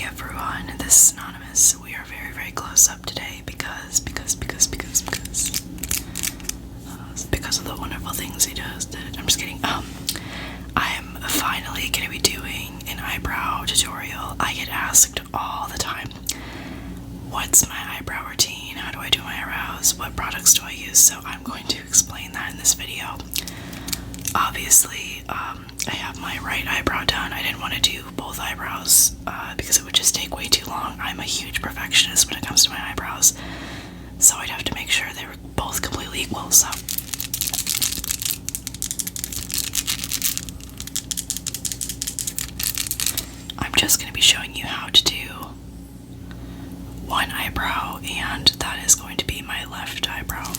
everyone, this is Anonymous. We are very, very close up today because of the wonderful things he just did. I'm just kidding. I am finally going to be doing an eyebrow tutorial. I get asked all the time, what's my eyebrow routine? How do I do my eyebrows? What products do I use? So I'm going to explain that in this video. Obviously, I have my right eyebrow done. I didn't want to do both eyebrows because it would just take way too long. I'm a huge perfectionist when it comes to my eyebrows, so I'd have to make sure they were both completely equal. So I'm just going to be showing you how to do one eyebrow, and that is going to be my left eyebrow.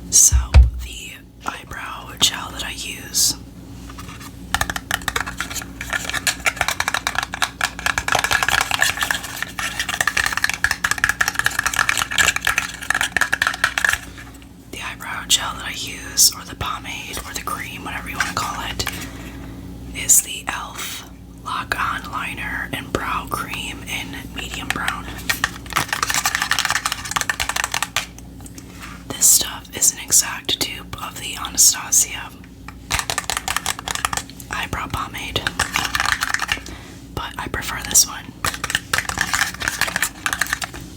So the eyebrow gel that I use, or the pomade, or the cream, whatever you want to call it, is the e.l.f. Lock-On Liner and Brow Cream in medium brown. This stuff is an exact dupe of the Anastasia eyebrow pomade, but I prefer this one,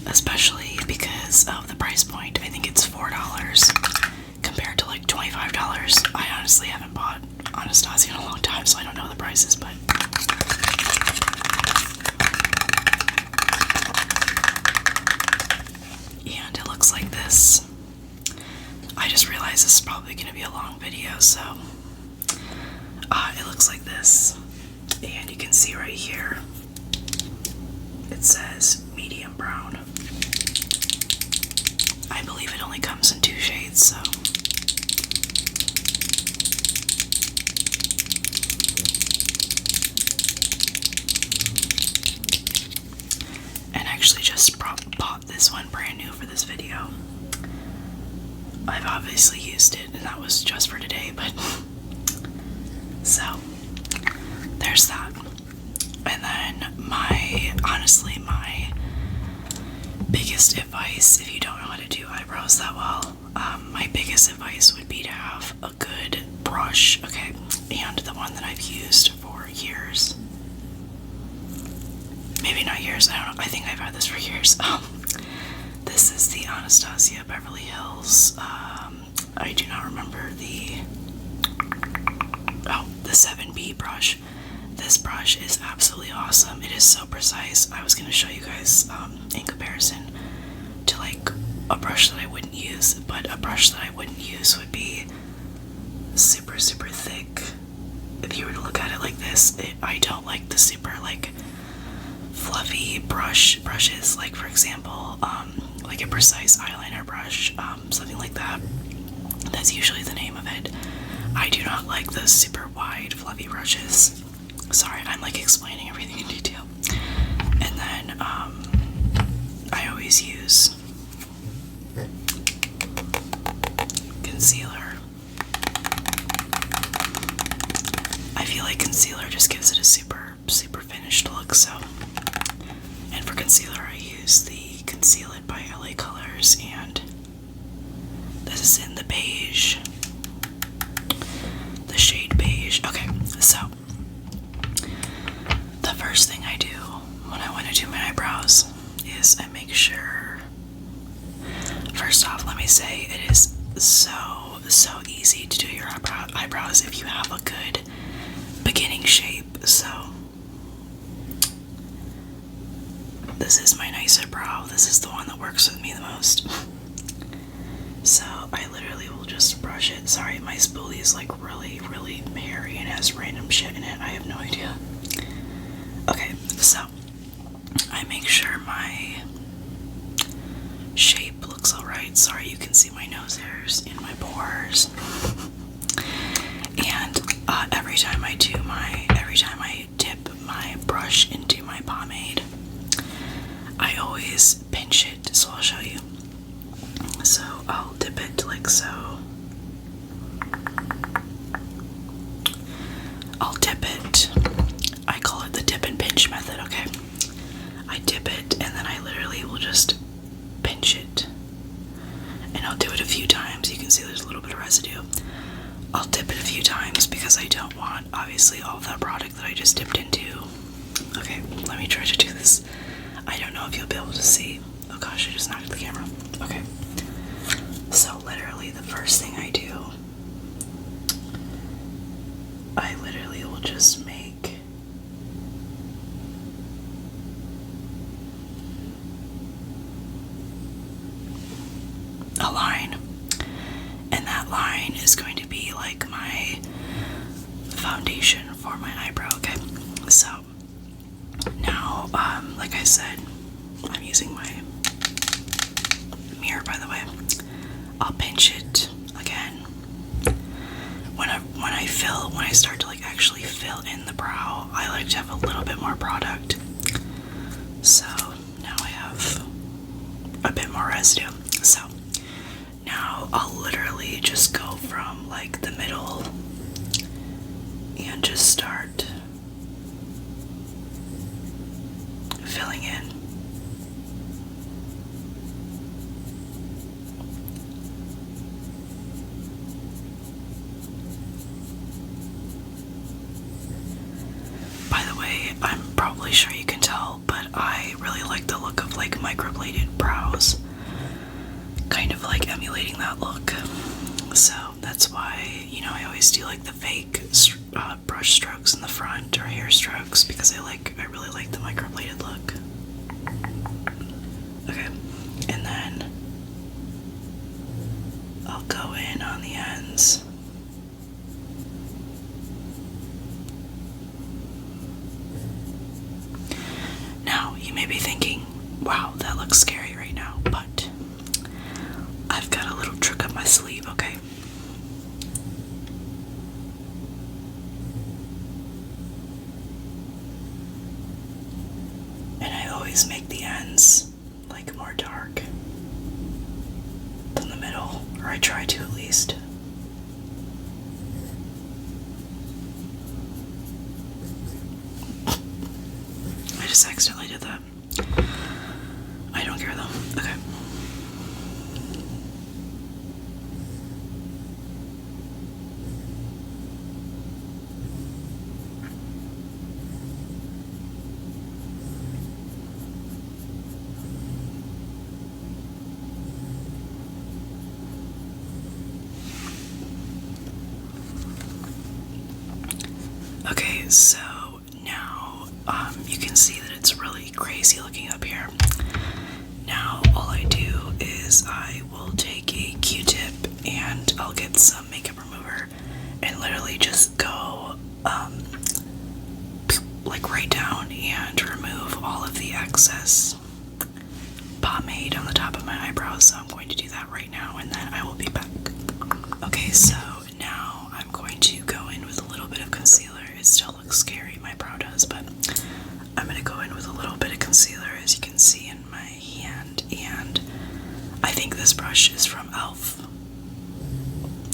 especially because of the price point. I think it's $4 compared to like $25. I honestly haven't bought Anastasia in a long time, so I don't know the prices, but and it looks like this. I just realized this is probably going to be a long video, so it looks like this, and you can see right here it says medium brown. I believe it only comes in 2 shades, so actually just bought this one brand new for this video. I've obviously used it, and that was just for today, but so there's that. And then honestly my biggest advice, if you don't know how to do eyebrows that well, my biggest advice would be to have a good brush, okay? And the one that I've used for years, maybe not years, I don't know, I think I've had this for years. This is the Anastasia Beverly Hills, I do not remember the 7B brush. This brush is absolutely awesome. It is so precise. I was going to show you guys in comparison to like a brush that I wouldn't use, but a brush that I wouldn't use would be super, super thick. If you were to look at it like this, I don't like the super like fluffy brushes, like for example, like a precise eyeliner brush, something like that. That's usually the name of it. I do not like those super wide fluffy brushes. Sorry, I'm like explaining everything in detail. And then I always use concealer. I feel like concealer just gives it a super, super finished look, so. And for concealer, I use the Conceal It by LA Colors, and this is in the beige, the shade beige. Okay, so the first thing I do when I want to do my eyebrows is I make sure, first off, let me say it is so easy to do your eyebrows if you have a good beginning shape. So this is my nicer brow. This is the one that works with me the most. So I literally will just brush it. Sorry, my spoolie is like really, really hairy and has random shit in it. I have no idea. Okay, so I make sure my shape looks alright. Sorry, you can see my nose hairs in my pores. And every time I dip my brush into my pomade, I always pinch it. So I'll show you. So I'll dip it like so. I'll dip it. I call it the dip and pinch method, okay? because I don't want, obviously, all that product that I just dipped into. Okay, let me try to do this. I don't know if you'll be able to see. Oh gosh, I just knocked the camera. Okay. So literally the first thing I do, I literally will just make a line. And that line is going to be like my foundation for my eyebrow, okay? So now, like I said, I'm using my mirror, by the way. I'll pinch it again. When I start to like actually fill in the brow, I like to have a little bit more product. So now I have a bit more residue. So now I'll literally just go from like the middle and just start filling in. By the way, I'm probably sure you can tell, but I really like the look of like microbladed brows, kind of like emulating that look. So that's why, you know, I always do like the fake brush strokes in the front or hair strokes, because I really like the microbladed look. Okay, and then I'll go in on the ends. Now, you may be thinking, wow, that looks scary right now, but I've got a little trick up my sleeve, okay? And I always make the ends like more dark than the middle, or I try to at least. I just accidentally did that. I don't care though. Okay. Okay, so now you can see that it's really crazy looking up here. Now all I do is I will take a Q-tip and I'll get some makeup remover and literally just go like right down and remove all of the excess pomade on the top of my eyebrows. So I'm going to do that right now and then I will be back. Okay, so now I'm going to go in with a little bit of concealer. It still looks scary, my brow does, but I'm going to go in with a little bit of concealer, as you can see in my hand, and I think this brush is from e.l.f.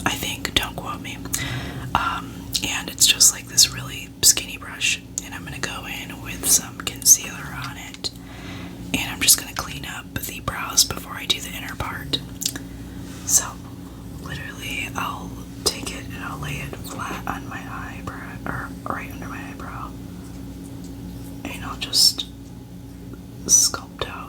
I think, don't quote me. And it's just like this really skinny brush, and I'm going to go in with some concealer on it, and I'm just going to clean up the brows before I do the inner part. So literally I'll take it and I'll lay it flat on my eyebrow, or right under my eyebrow, and I'll just sculpt out.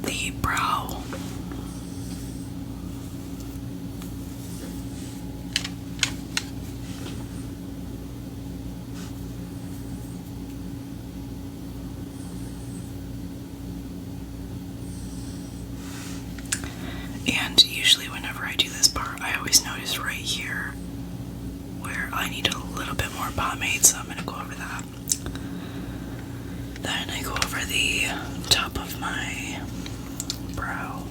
The brow. And usually whenever I do this part, I always notice right here where I need a little bit more pomade, so I'm going to go over that. Then I go over the top of my brow.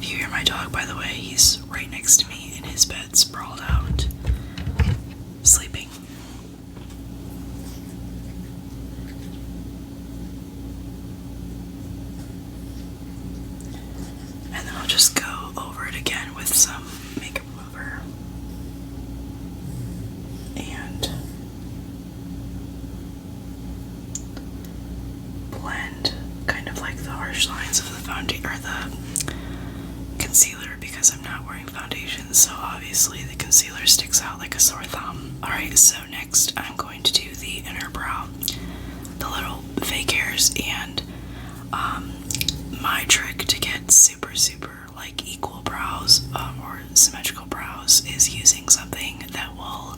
you hear my dog, by the way, he's right next to me in his bed, sprawled out, sleeping. And then I'll just go over it again with some makeup remover. And blend kind of like the harsh lines of the foundation or the concealer, because I'm not wearing foundation, so obviously the concealer sticks out like a sore thumb. Alright, so next I'm going to do the inner brow, the little fake hairs, and my trick to get super like equal brows or symmetrical brows is using something that will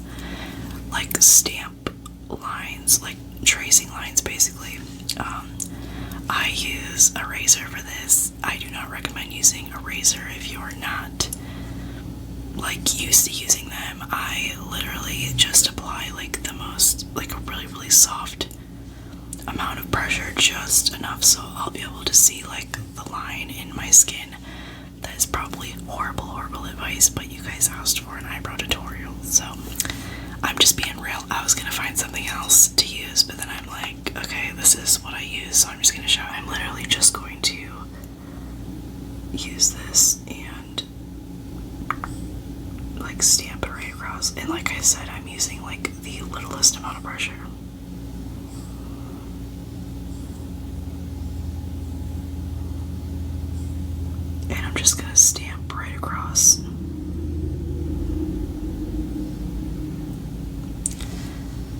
like stamp lines, like tracing lines basically. I use a razor for this. I do not recommend using a razor if you're not like used to using them. I literally just apply like the most, like a really soft amount of pressure, just enough so I'll be able to see like the line in my skin. That is probably horrible advice, but you guys asked for an eyebrow tutorial, so I'm just being real. I was gonna find something else to use, but then I'm like, okay, this is what I use, so I'm just gonna show. I'm literally just going to use this and like stamp it right across. And like I said, I'm using like the littlest amount of pressure. And I'm just gonna stamp right across.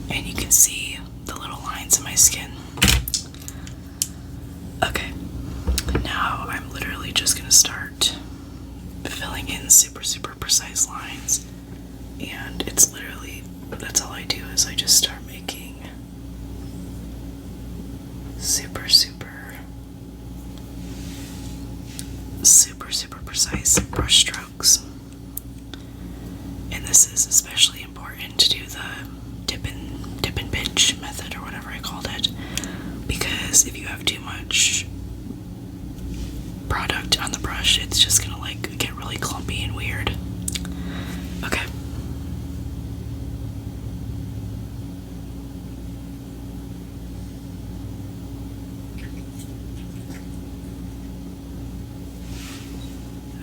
And you can see the little lines in my skin. Okay, now I'm literally just gonna start filling in super precise lines. And it's literally, that's all I do, is I just start making super precise brush strokes. And this is especially important to do the dip and pinch method, or whatever I called it, because if you have too much product on the brush, it's just gonna like get really clumpy and weird. Okay.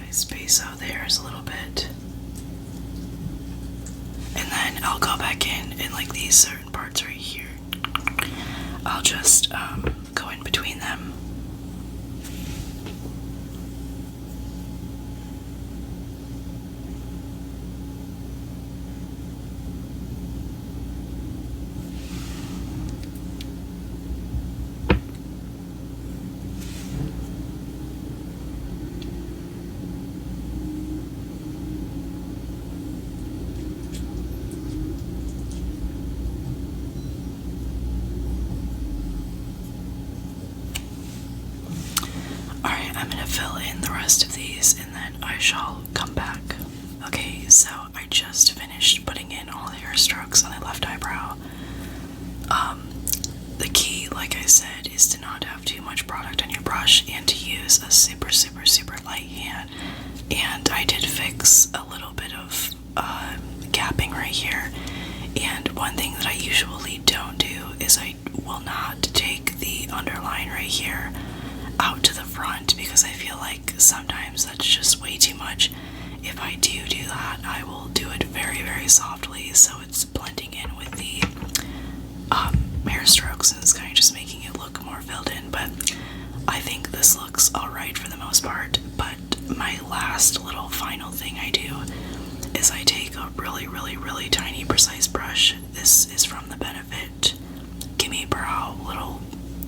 I space out the hairs a little bit. And then I'll go back in like these certain parts right here. I'll just go in between them. I'm gonna fill in the rest of these and then I shall come back. Okay, so I just finished putting in all the hair strokes on the left eyebrow. The key, like I said, is to not have too much product on your brush and to use a super light hand. And I did fix a little bit of gapping right here. And one thing that I usually don't do is I will not take the underline right here out to the front, because I feel like sometimes that's just way too much. If I do that, I will do it very softly, so it's blending in with the hair strokes, and it's kind of just making it look more filled in. But I think this looks alright for the most part. But my last little final thing I do is I take a really tiny precise brush. This is from the Benefit Gimme Brow little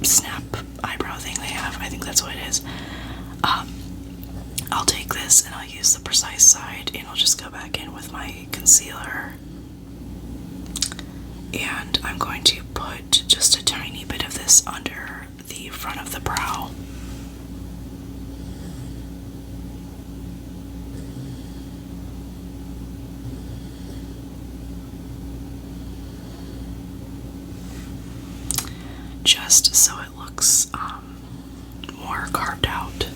snap eyebrow thing they have. I think that's what it is. I'll take this and I'll use the precise side, and I'll just go back in with my concealer, and I'm going to put just a tiny bit of this under the front of the brow. Just so it looks more carved out.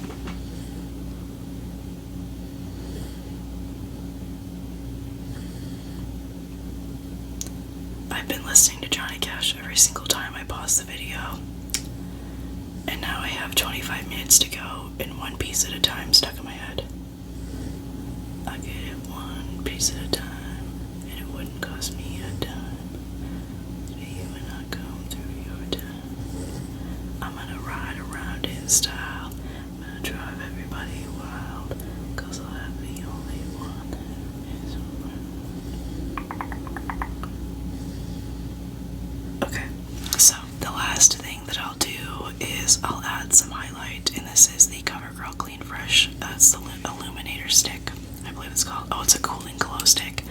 every single time I pause the video. And now I have 25 minutes to go in one piece at a time stuck in my head. I get it one piece at a time, and it wouldn't cost me a dime. You and I come through your time. I'm gonna ride around in style. I'm gonna drive everybody wild, 'cause I'll have the only one that is around. Okay, so the last thing that I'll do is I'll add some highlight, and this is the CoverGirl Clean Fresh. It's the Illuminator stick, I believe it's called. Oh, it's a cooling glow stick,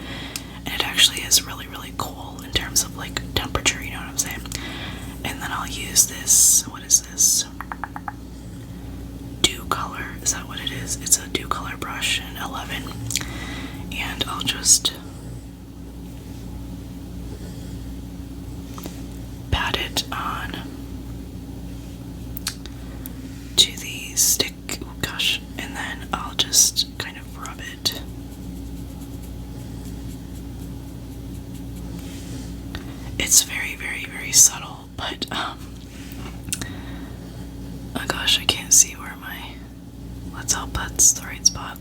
and it actually is really, really cool in terms of like temperature, you know what I'm saying? And then I'll use this, what is this? Dew Color, is that what it is? It's a Dew Color brush in 11, and I'll just pat it on to the stick, oh gosh, and then I'll just kind of rub it. It's very, very, very subtle, but oh gosh, I can't see where let's hope that's the right spot.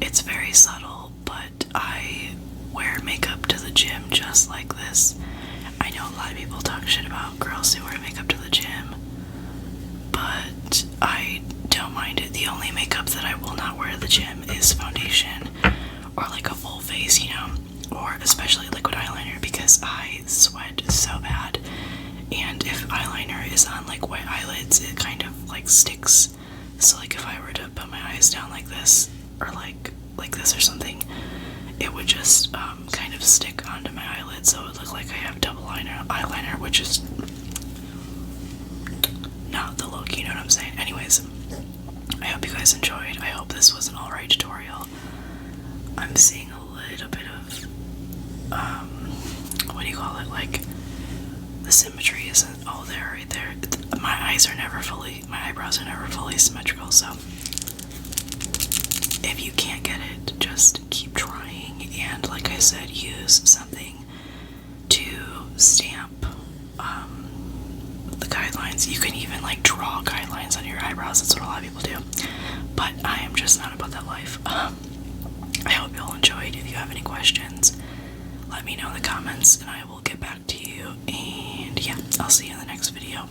It's very subtle, but I wear makeup to the gym just like this. I know a lot of people talk shit about girls who wear makeup to the gym, but I don't mind it. The only makeup that I will not wear to the gym is foundation, or like a full face, you know, or especially liquid eyeliner, because I sweat so bad, and if eyeliner is on like wet eyelids, it kind of like sticks. So like if I were to put my eyes down like this, or like this or something, it would just kind of stick onto my eyelid, so it would look like I have double eyeliner, which is not the look, you know what I'm saying? Anyways, I hope you guys enjoyed. I hope this was an alright tutorial. I'm seeing a little bit of what do you call it, like the symmetry isn't all there right there. My eyebrows are never fully symmetrical, so if you can't get it, just keep trying, and like I said, use something to stamp the guidelines. You can even like draw guidelines on your eyebrows. That's what a lot of people do, but I am just not about that life. I hope you all enjoyed. If you have any questions, let me know in the comments and I will get back to you, and yeah, I'll see you in the next video.